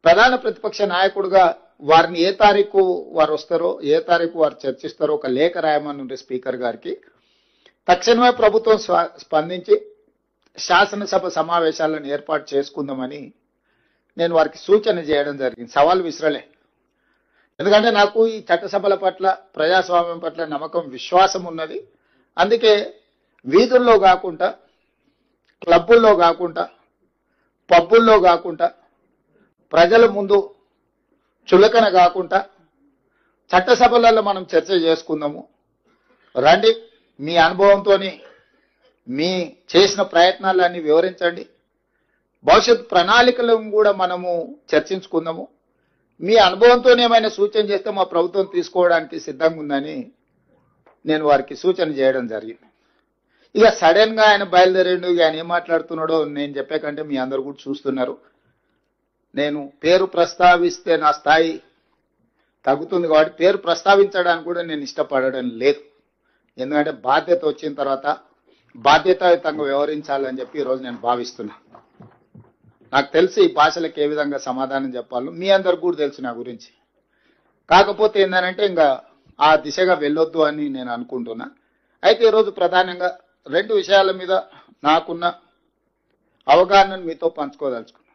ప్రధాన ప్రతిపక్ష నాయకుడిగా వారిని ఏ తారీఖు వారు వస్తారో, ఏ తారీఖు వారు చర్చిస్తారో ఒక లేఖ రాయమని స్పీకర్ గారికి. తక్షణమే ప్రభుత్వం స్పందించి శాసనసభ సమావేశాలను ఏర్పాటు చేసుకుందామని నేను వారికి సూచన చేయడం జరిగింది. సవాల్ విసరలే. ఎందుకంటే నాకు ఈ చట్టసభల పట్ల, ప్రజాస్వామ్యం పట్ల నమ్మకం, విశ్వాసం ఉన్నది. అందుకే వీధుల్లో కాకుండా, క్లబ్బుల్లో కాకుండా, పబ్బుల్లో కాకుండా, ప్రజల ముందు చులకన కాకుండా చట్టసభలలో మనం చర్చ చేసుకుందాము. రండి, మీ అనుభవంతో మీ చేసిన ప్రయత్నాలన్నీ వివరించండి. భవిష్యత్ ప్రణాళికలను కూడా మనము చర్చించుకుందాము. మీ అనుభవంతో ఏమైనా సూచన చేస్తే మా ప్రభుత్వం తీసుకోవడానికి సిద్ధంగా ఉందని నేను వారికి సూచన చేయడం జరిగింది. ఇక సడన్ గా ఆయన బయలుదేరిండు. ఆయన ఏం మాట్లాడుతున్నాడో నేను చెప్పే కంటే మీ అందరు కూడా చూస్తున్నారు. నేను పేరు ప్రస్తావిస్తే నా స్థాయి తగ్గుతుంది కాబట్టి పేరు ప్రస్తావించడానికి కూడా నేను ఇష్టపడడం లేదు. ఎందుకంటే బాధ్యత వచ్చిన తర్వాత బాధ్యతాయుతంగా వ్యవహరించాలని చెప్పి ఈరోజు నేను భావిస్తున్నా. నాకు తెలిసి ఈ భాషలకు ఏ విధంగా సమాధానం చెప్పాలో మీ అందరికి కూడా తెలుసు నా గురించి. కాకపోతే ఏంటంటే ఇంకా ఆ దిశగా వెళ్ళొద్దు అని నేను అనుకుంటున్నా. అయితే ఈరోజు ప్రధానంగా 2 విషయాల మీద నాకున్న అవగాహనను మీతో పంచుకోదలుచుకున్నాను.